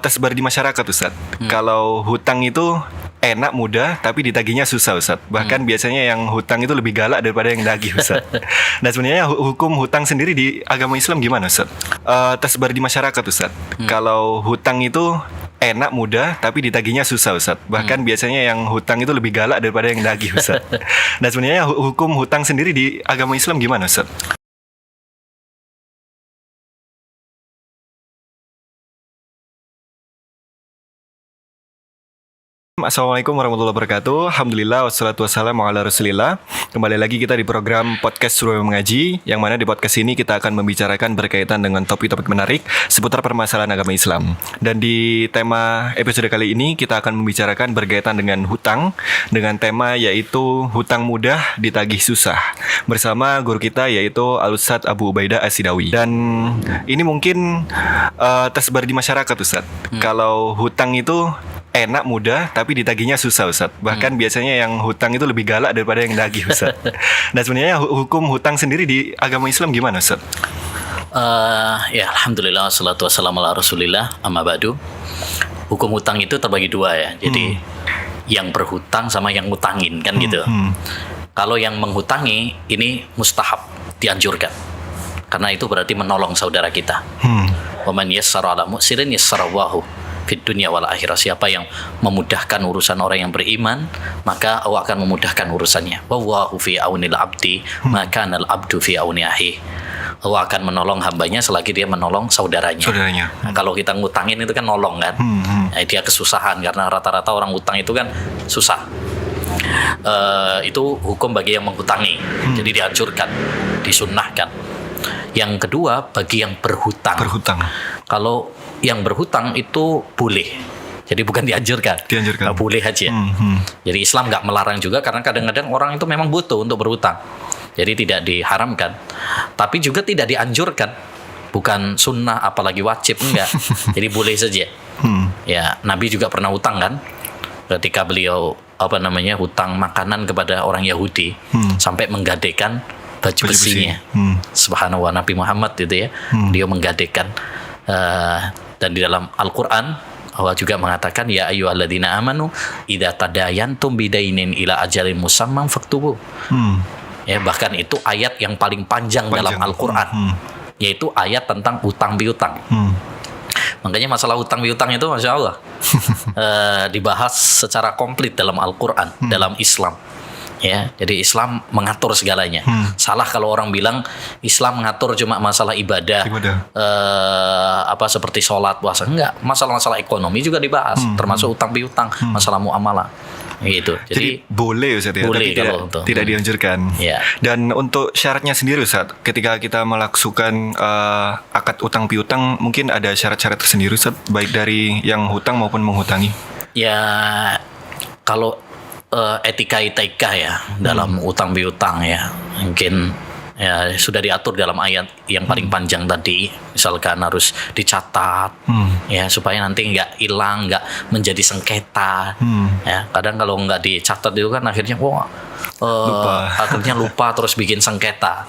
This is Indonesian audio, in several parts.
Tersebar di masyarakat, Ustaz. Kalau hutang itu enak, mudah, tapi ditagihnya susah, Ustaz. Bahkan biasanya yang hutang itu lebih galak daripada yang nagih, Ustaz. Nah, sebenarnya hukum hutang sendiri di agama Islam gimana, Ustaz? Tersebar di masyarakat, Ustaz. Kalau hutang itu enak, mudah, tapi ditagihnya susah, Ustaz. Bahkan biasanya yang hutang itu lebih galak daripada yang nagih, Ustaz. Nah, sebenarnya hukum hutang sendiri di agama Islam gimana, Ustaz? Assalamualaikum warahmatullahi wabarakatuh. Alhamdulillah wassalatu wassalamu ala rasulillah. Kembali lagi kita di program podcast Suruh Mengaji, yang mana di podcast ini kita akan membicarakan berkaitan dengan topik-topik menarik seputar permasalahan agama Islam. Dan di tema episode kali ini kita akan membicarakan berkaitan dengan hutang, dengan tema yaitu hutang mudah ditagih susah, bersama guru kita yaitu Al-Ustadz Abu Ubaidah As-Sidawi. Dan ini mungkin tersebar di masyarakat, Ustadz. Kalau hutang itu enak, mudah, tapi ditagihnya susah, Ustaz. Bahkan biasanya yang hutang itu lebih galak daripada yang nagih, Ustaz. Nah, sebenarnya hukum hutang sendiri di agama Islam gimana, Ustaz? Ya, alhamdulillah wassalatu wassalamu ala rasulillah, amma ba'du. Hukum hutang itu terbagi dua ya. Jadi yang berhutang sama yang ngutangin kan gitu. Kalau yang menghutangi ini mustahab, dianjurkan. Karena itu berarti menolong saudara kita. Wa man yassara ala mu'sirin yassarahu fid dunya wal akhirah. Siapa yang memudahkan urusan orang yang beriman, maka Allah akan memudahkan urusannya. Wallahu fi aunil abdi maka al abdu fi auni akhi. Allah akan menolong hambanya selagi dia menolong saudaranya. Nah, kalau kita ngutangin itu kan nolong kan. Nah, dia kesusahan karena rata-rata orang utang itu kan susah. Itu hukum bagi yang menghutangi. Jadi dianjurkan, disunnahkan. Yang kedua bagi yang berhutang. Kalau yang berhutang itu boleh. Jadi bukan dianjurkan. Nah, boleh aja. Jadi Islam nggak melarang juga, karena kadang-kadang orang itu memang butuh untuk berhutang. Jadi tidak diharamkan. Tapi juga tidak dianjurkan. Bukan sunnah apalagi wajib, enggak. Jadi boleh saja. Ya, Nabi juga pernah hutang kan? Ketika beliau hutang makanan kepada orang Yahudi sampai menggadekan baju besinya. Subhanallah, Nabi Muhammad itu ya. Dia menggadekan. Dan di dalam Al-Quran Allah juga mengatakan, ya ayyuhalladzina amanu idza tadayantum bidainin ila ajalin musamman faktubu. Ya, bahkan itu ayat yang paling panjang dalam Al-Quran, yaitu ayat tentang utang piutang. Makanya masalah utang piutang itu Masya Allah dibahas secara komplit dalam Al-Quran, dalam Islam. Ya, jadi Islam mengatur segalanya. Salah kalau orang bilang Islam mengatur cuma masalah ibadah. Seperti sholat, puasa. Enggak, masalah-masalah ekonomi juga dibahas, termasuk utang piutang, masalah muamalah. Gitu. Jadi boleh, Ustaz ya, boleh, tapi tidak dianjurkan. Ya. Dan untuk syaratnya sendiri, Ustaz, ketika kita melakukan akad utang piutang, mungkin ada syarat-syarat tersendiri, Ustaz, baik dari yang hutang maupun menghutangi. Ya, kalau etika ya dalam utang piutang ya, mungkin ya sudah diatur dalam ayat yang paling panjang tadi. Misalkan harus dicatat ya, supaya nanti nggak hilang, nggak menjadi sengketa. Ya, kadang kalau nggak dicatat itu kan akhirnya lupa terus bikin sengketa.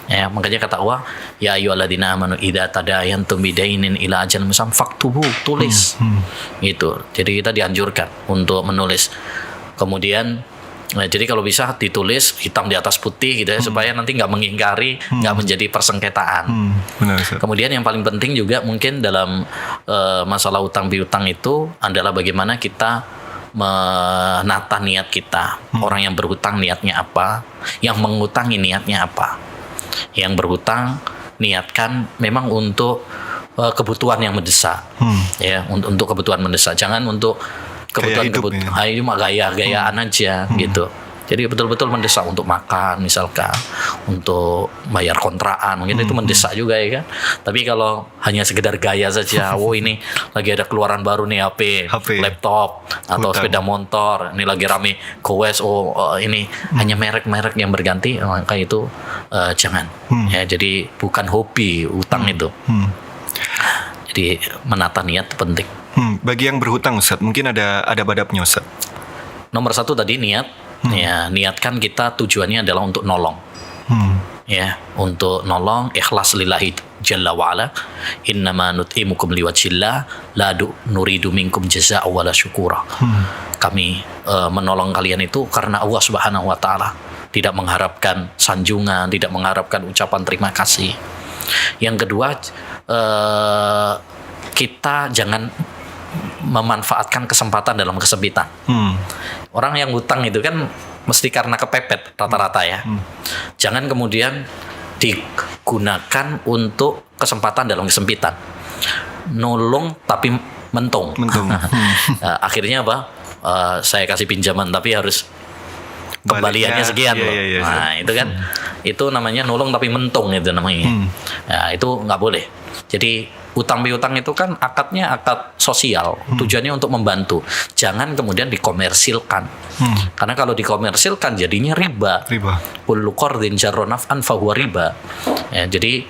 Ya, makanya kata Allah, ya ayyuhalladzina amanu idza tadayantum bidainin ila ajalin musamman faktubu, tulis. Gitu. Jadi kita dianjurkan untuk menulis. Kemudian jadi kalau bisa ditulis hitam di atas putih gitu ya, supaya nanti nggak mengingkari, nggak menjadi persengketaan. Benar, kemudian yang paling penting juga mungkin dalam masalah utang piutang itu adalah bagaimana kita menata niat kita. Orang yang berhutang niatnya apa, yang mengutangi niatnya apa. Yang berhutang niatkan memang untuk kebutuhan yang mendesak, ya, untuk kebutuhan mendesak, jangan untuk kebutuhan cuma gaya-gayaan aja gitu. Jadi betul-betul mendesak untuk makan misalkan, untuk bayar kontrakan, mungkin itu mendesak juga ya kan. Tapi kalau hanya sekedar gaya saja, ini lagi ada keluaran baru nih HP, laptop atau sepeda motor, ini lagi rame gowes, ini hanya merek-merek yang berganti, maka itu jangan. Ya, jadi bukan hobi utang itu. Jadi menata niat penting. Bagi yang berhutang, Ustaz, mungkin ada badabnya, Ustaz. Nomor satu tadi niat. Ya, niatkan kita tujuannya adalah untuk nolong. ya, untuk nolong, ikhlas lillahi jalla wa'ala, innama nut'imukum liwajhillah la nuridu minkum jaza'a wala syukura. Kami menolong kalian itu karena Allah Subhanahu wa taala, tidak mengharapkan sanjungan, tidak mengharapkan ucapan terima kasih. Yang kedua, kita jangan memanfaatkan kesempatan dalam kesempitan. Orang yang hutang itu kan mesti karena kepepet rata-rata ya. Jangan kemudian digunakan untuk kesempatan dalam kesempitan. Nolong tapi mentung. Akhirnya apa? Saya kasih pinjaman tapi harus kembaliannya sekian loh. Iya. Nah itu kan, itu namanya nolong tapi mentung itu namanya. Nah, itu nggak boleh. Jadi utang piutang itu kan akadnya akad sosial, tujuannya untuk membantu. Jangan kemudian dikomersilkan. Karena kalau dikomersilkan jadinya riba. Kullu qardin jarra naf'an fahuwa riba. Ya, jadi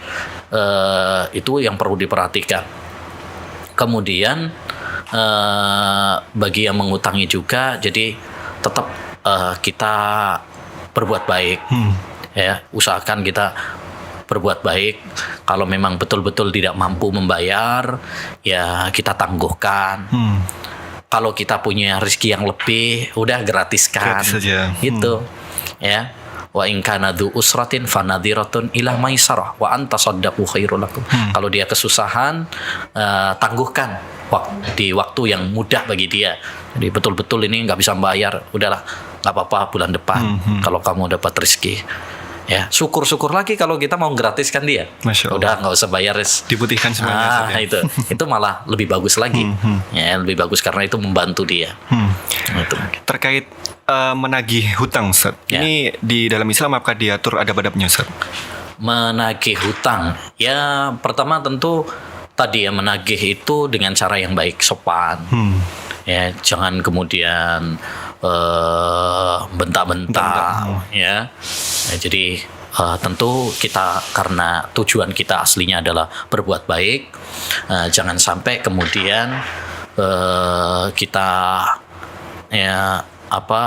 itu yang perlu diperhatikan. Kemudian bagi yang mengutangi juga, jadi tetap kita berbuat baik. Ya, usahakan kita berbuat baik. Kalau memang betul-betul tidak mampu membayar, ya kita tangguhkan. Kalau kita punya rezeki yang lebih, udah gratiskan. Gratis saja. Gitu. Ya. Wa in kana dzu usratin fanadhiratun ila maisarah wa anta saddaqu khairul lakum. Kalau dia kesusahan, tangguhkan di waktu yang mudah bagi dia. Jadi betul-betul ini nggak bisa bayar, udahlah, nggak apa-apa bulan depan kalau kamu dapat rezeki. Ya, syukur-syukur lagi kalau kita mau gratiskan dia. Udah nggak usah bayar, diputihkan semuanya. Itu malah lebih bagus lagi. Ya, lebih bagus karena itu membantu dia. Itu. Terkait menagih hutang, Ustaz. Ya. Ini di dalam Islam apakah diatur adab-adabnya, Ustaz? Menagih hutang, ya pertama tentu tadi ya, menagih itu dengan cara yang baik, sopan. Ya, jangan kemudian bentak-bentak. Ya, jadi tentu kita, karena tujuan kita aslinya adalah berbuat baik, jangan sampai kemudian kita ya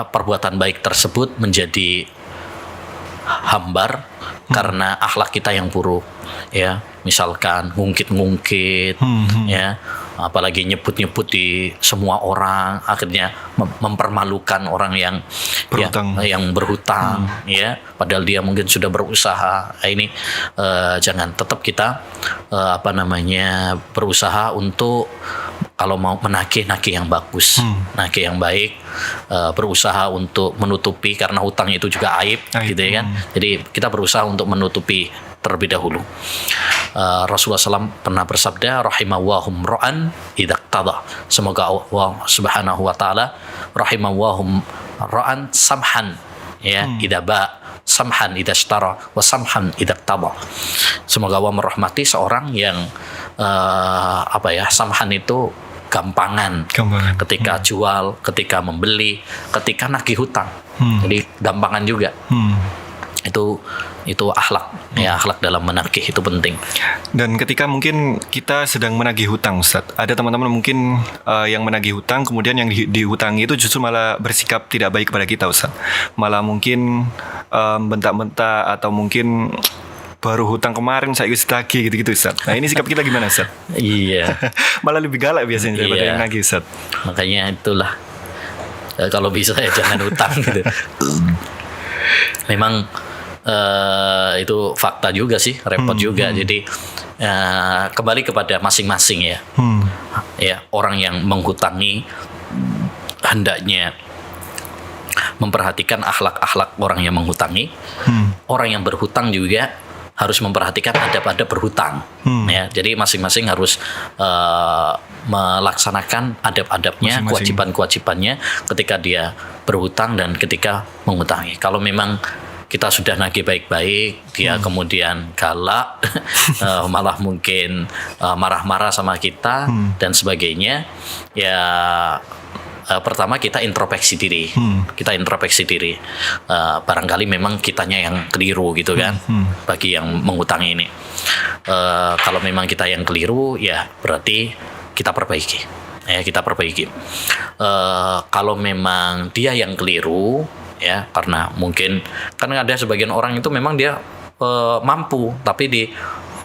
perbuatan baik tersebut menjadi hambar karena akhlak kita yang buruk. Ya, misalkan ngungkit-ngungkit, ya, apalagi nyebut-nyebut di semua orang, akhirnya mempermalukan orang yang berhutang, yang berhutang, ya, padahal dia mungkin sudah berusaha. Ini jangan, tetap kita berusaha untuk kalau mau menagih yang bagus, nagih yang baik, berusaha untuk menutupi, karena hutang itu juga aib. Gitu ya kan. Jadi kita berusaha untuk menutupi terlebih dahulu. Rasulullah SAW pernah bersabda, rahimahwahum ro'an idaqtada. Semoga Allah Subhanahu wa taala rahimahwahum ro'an samhan, ya, idaba, samhan idashtara, wa samhan idaqtada. Semoga Allah merahmati seorang yang samhan itu gampangan. Ketika jual, ketika membeli, ketika nagih hutang. Jadi gampangan juga. Itu akhlak, ya, akhlak dalam menagih itu penting. Dan ketika mungkin kita sedang menagih hutang, Ustaz, ada teman-teman mungkin yang menagih hutang, kemudian yang dihutangi itu justru malah bersikap tidak baik kepada kita, Ustaz. Malah mungkin bentak-bentak, atau mungkin baru hutang kemarin saya lagi gitu-gitu, Ustaz. Nah, ini sikap kita gimana, Ustaz? Iya. Malah lebih galak biasanya daripada yang nagih, Ustaz. Makanya itulah, kalau bisa ya jangan hutang gitu. Memang itu fakta juga sih, repot juga. Jadi kembali kepada masing-masing ya. Ya, orang yang menghutangi hendaknya memperhatikan akhlak-akhlak orang yang menghutangi. Orang yang berhutang juga harus memperhatikan adab-adab berhutang. Ya, jadi masing-masing harus melaksanakan adab-adabnya, kewajiban-kewajibannya ketika dia berhutang dan ketika menghutangi. Kalau memang kita sudah nagih baik-baik, dia kemudian galak, malah mungkin marah-marah sama kita dan sebagainya, ya pertama kita introspeksi diri. Barangkali memang kitanya yang keliru gitu kan, bagi yang mengutangi ini. Kalau memang kita yang keliru, ya berarti kita perbaiki. Kalau memang dia yang keliru, ya, karena mungkin kan ada sebagian orang itu memang dia mampu tapi di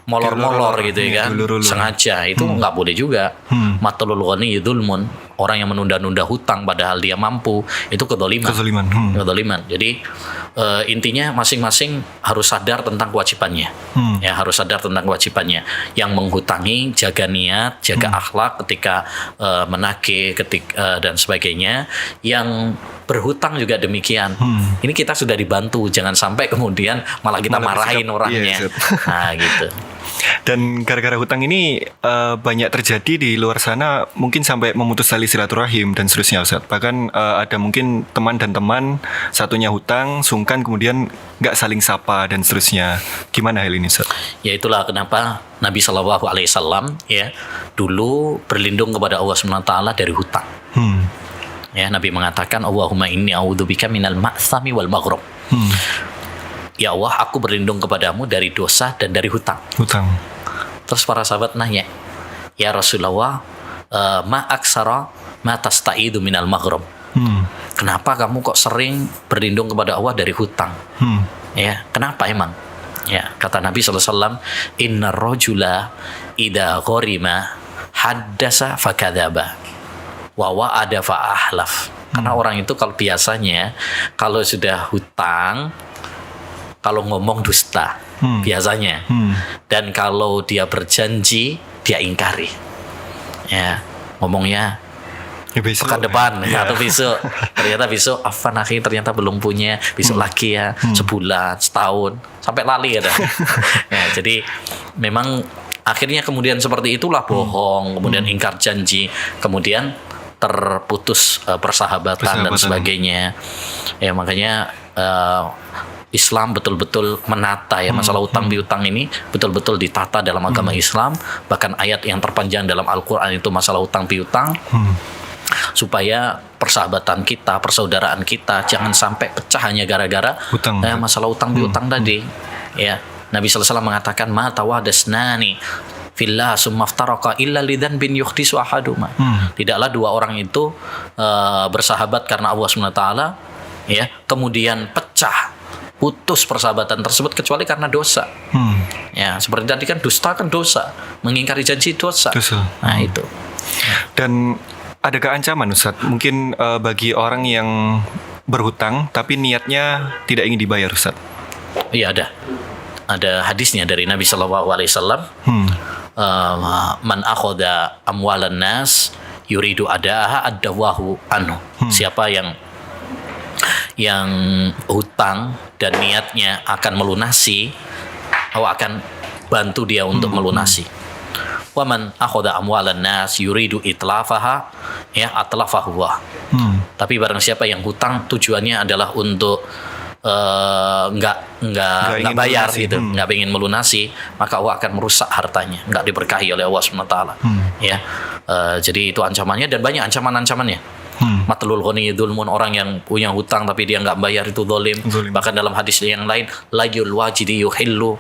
molor-molor gitu ya kan, sengaja, itu nggak boleh juga. Matlul ghani dzulmun, orang yang menunda-nunda hutang padahal dia mampu, itu kezaliman. Jadi intinya masing-masing harus sadar tentang kewajibannya. Ya, harus sadar tentang kewajibannya. Yang menghutangi jaga niat, jaga akhlak ketika menagih, dan sebagainya. Yang berhutang juga demikian. Ini kita sudah dibantu, jangan sampai kemudian malah kita marahin orangnya. Nah, gitu. Dan gara-gara hutang ini banyak terjadi di luar sana, mungkin sampai memutus tali silaturahim dan seterusnya, Ustaz. Bahkan ada mungkin teman dan teman, satunya hutang, sungkan, kemudian nggak saling sapa dan seterusnya. Gimana hal ini, Ustaz? Ya itulah kenapa Nabi SAW ya dulu berlindung kepada Allah SWT dari hutang. Ya, Nabi mengatakan, Allahumma inni a'udzubika minal ma'sami wal maghrib. Ya Allah, aku berlindung kepadamu dari dosa dan dari hutang. Terus para sahabat nanya, ya Rasulullah, ma aksara ma tasta'idu minal maghrib. Kenapa kamu kok sering berlindung kepada Allah dari hutang? Ya, kenapa emang? Ya, kata Nabi SAW, inna rajula idha gharima haddasa fakadzaba wa wa'ada fa'ahlaf. Karena orang itu kalau biasanya kalau sudah hutang, kalau ngomong dusta biasanya, dan kalau dia berjanji dia ingkari. Ya, ngomongnya pekan depan atau besok, ternyata besok afan akhi, ternyata belum punya, besok lagi ya, sebulan, setahun, sampai lali ada. Ya, jadi memang akhirnya kemudian seperti itulah, bohong, kemudian ingkar janji, kemudian terputus persahabatan dan sebagainya. Ya, makanya Islam betul-betul menata ya masalah utang piutang ini, betul-betul ditata dalam agama Islam. Bahkan ayat yang terpanjang dalam Al-Quran itu masalah utang piutang, supaya persahabatan kita, persaudaraan kita jangan sampai pecah hanya gara-gara masalah utang piutang tadi. Ya, Nabi SAW mengatakan, ma tawadasnani fillah summaftaraka illa lidan bin yukhdisu ahaduma. Tidaklah dua orang itu bersahabat karena Allah SWT, ya, kemudian pecah, putus persahabatan tersebut kecuali karena dosa. Ya, seperti tadi kan, dusta kan dosa, mengingkari janji dosa. Nah, itu. Dan adakah ancaman, Ustaz? Mungkin bagi orang yang berhutang tapi niatnya tidak ingin dibayar, Ustaz? Iya, ada hadisnya dari Nabi SAW. Man akhoda amwalan nas yuridu adaha addawahu anhu. Siapa yang hutang dan niatnya akan melunasi, Allah akan bantu dia untuk melunasi. Wa man akhoda amwalan nas yuridu itlafaha, ya, atlafahu. Tapi barang siapa yang hutang tujuannya adalah untuk nggak bayar gitu, nggak ingin melunasi, maka Allah akan merusak hartanya, nggak diberkahi oleh Allah SWT. Ya, jadi itu ancamannya, dan banyak ancaman-ancamannya. Matlul ghani dzulmun, orang yang punya hutang tapi dia nggak bayar itu zalim. Bahkan dalam hadis yang lain, layul wajidi yuhillu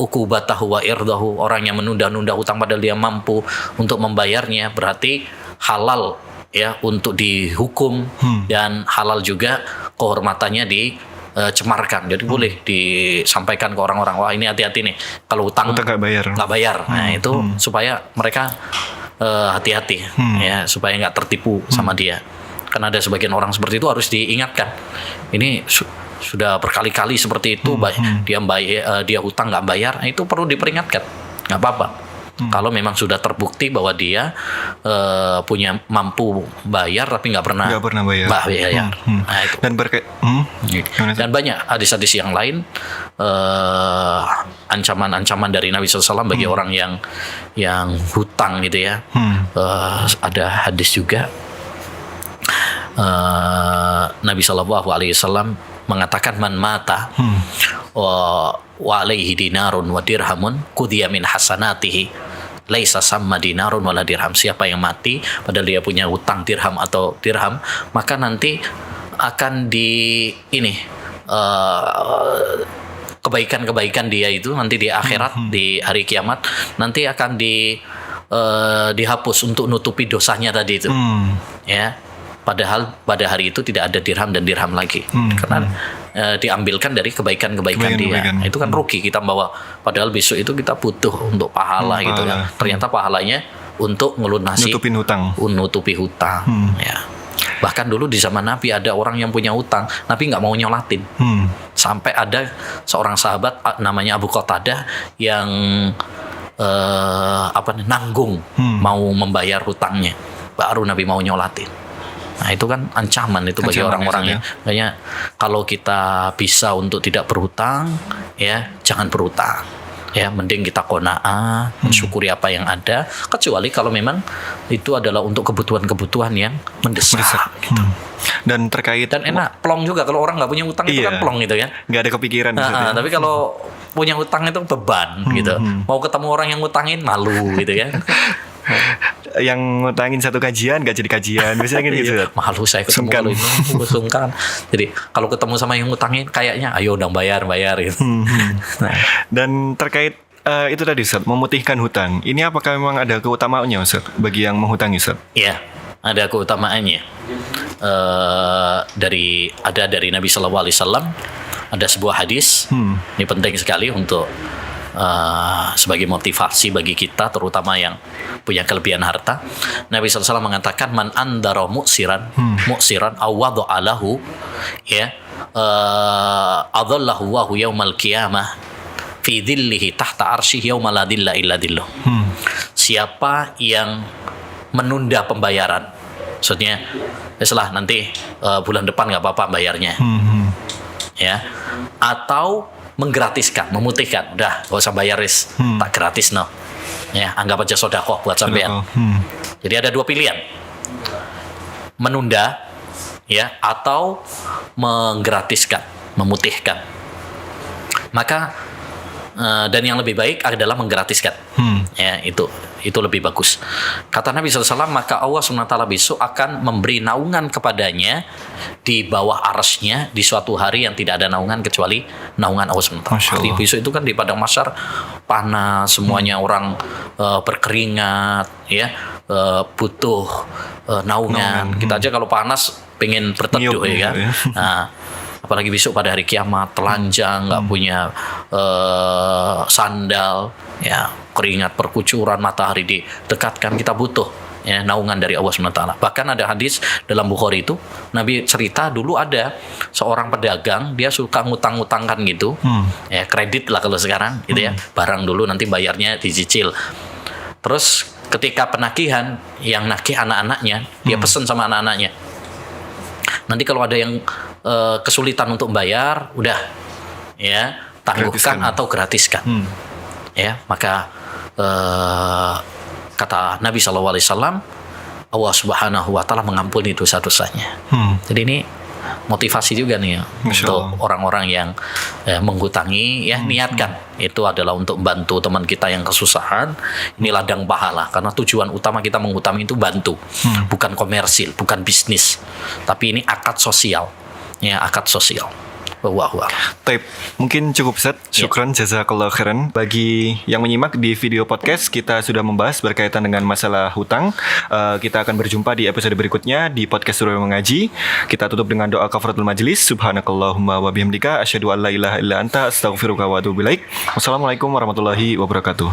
uqubatahu wa irdahu, orang yang menunda-nunda hutang padahal dia mampu untuk membayarnya, berarti halal ya untuk dihukum, dan halal juga kehormatannya dicemarkan. Jadi boleh disampaikan ke orang-orang, wah ini hati-hati nih kalau hutang nggak bayar. Nah, itu supaya mereka hati-hati, ya, supaya nggak tertipu sama dia. Karena ada sebagian orang seperti itu, harus diingatkan. Ini sudah berkali-kali seperti itu, dia hutang nggak bayar, nah, itu perlu diperingatkan. Nggak apa-apa. Kalau memang sudah terbukti bahwa dia punya mampu bayar tapi nggak pernah bayar. Nah, itu. Dan banyak hadis-hadis yang lain, ancaman-ancaman dari Nabi SAW bagi orang yang hutang gitu ya. Ada hadis juga, Nabi SAW mengatakan, man mata wa alaihi dinarun wa dirhamun qudhiya min hasanatihi laisa samma dinarun wala dirham. Siapa yang mati padahal dia punya hutang dirham atau dirham, maka nanti akan kebaikan-kebaikan dia itu nanti di akhirat, di hari kiamat nanti akan dihapus untuk nutupi dosanya tadi itu. Ya, padahal pada hari itu tidak ada dirham dan dirham lagi. Karena diambilkan dari kebaikan-kebaikan dia. Itu kan rugi kita bawa, padahal besok itu kita butuh untuk pahala gitu ya. Ternyata pahalanya untuk ngelunasi, nutupi hutang. Ya. Bahkan dulu di zaman Nabi ada orang yang punya hutang, Nabi nggak mau nyolatin. Sampai ada seorang sahabat namanya Abu Qatadah yang nanggung mau membayar hutangnya, baru Nabi mau nyolatin. Nah itu kan ancaman itu bagi orang-orang ya. Makanya kalau kita bisa untuk tidak berhutang, ya jangan berhutang. Ya mending kita qanaah, mensyukuri apa yang ada, kecuali kalau memang itu adalah untuk kebutuhan-kebutuhan yang mendesak. Gitu. Dan enak plong juga kalau orang nggak punya utang, itu kan plong gitu ya, nggak ada kepikiran. Tapi kalau punya utang itu beban gitu. Mau ketemu orang yang ngutangin malu gitu ya. Yang ngutangin satu kajian gak jadi kajian, biasanya gitu. Malu saya ketemu itu, sungkan. Jadi kalau ketemu sama yang ngutangin kayaknya ayo dong bayar gitu. Nah. Dan terkait itu tadi Ustaz, memutihkan hutang. Ini apakah memang ada keutamaannya Ustaz bagi yang menghutangi Ustaz? Iya, ada keutamaannya. Dari Nabi Sallallahu Alaihi Wasallam ada sebuah hadis. Ini penting sekali untuk sebagai motivasi bagi kita, terutama yang punya kelebihan harta. Nabi SAW mengatakan, man andara mu'siran awadha'alahu ya adallahu wahu yaumal qiyamah fi dhillihi tahta arsyih yauma la dhilla illa dhilluh. Siapa yang menunda pembayaran, maksudnya setelah nanti bulan depan nggak apa-apa bayarnya, ya, atau menggratiskan, memutihkan, udah gak usah bayar tak gratis ya, anggap aja sedekah buat sampean. Jadi ada dua pilihan, menunda ya atau menggratiskan, memutihkan. Maka dan yang lebih baik adalah menggratiskan. Ya, itu lebih bagus. Kata Nabi SAW, maka Allah SWT besok akan memberi naungan kepadanya di bawah arsy-Nya di suatu hari yang tidak ada naungan kecuali naungan Allah SWT. Artinya besok itu kan di padang mahsyar panas, semuanya orang berkeringat, ya, butuh naungan. Kita aja kalau panas pengen berteduh ya kan. Nah, apalagi besok pada hari kiamat, telanjang, nggak punya sandal, ya, keringat perkucuran, matahari didekatkan, kita butuh ya naungan dari Allah SWT. Bahkan ada hadis dalam Bukhari itu, Nabi cerita dulu ada seorang pedagang, dia suka ngutang-ngutangkan gitu, ya kredit lah kalau sekarang gitu ya, barang dulu nanti bayarnya dicicil. Terus ketika penagihan, yang nagih anak-anaknya, dia pesen sama anak-anaknya, nanti kalau ada yang kesulitan untuk bayar, udah ya tangguhkan atau gratiskan. Ya, maka kata Nabi SAW, Allah Subhanahu Wa Taala mengampuni dosa-dosanya. Jadi ini motivasi juga nih ya, untuk orang-orang yang menghutangi, ya niatkan itu adalah untuk bantu teman kita yang kesusahan. Ini ladang pahala, karena tujuan utama kita menghutangi itu bantu, bukan komersil, bukan bisnis, tapi ini akad sosial, ya akad sosial. Taib, mungkin cukup Ustaz. Syukran, jazakallah khairan. Bagi yang menyimak di video podcast, kita sudah membahas berkaitan dengan masalah hutang. Kita akan berjumpa di episode berikutnya di podcast Suraya Mengaji. Kita tutup dengan doa kafaratul majlis. Subhanakallahumma wa bihamdika asyhadu an la ilaha illa anta astaghfiruka wa atubu ilaik. Wassalamualaikum warahmatullahi wabarakatuh.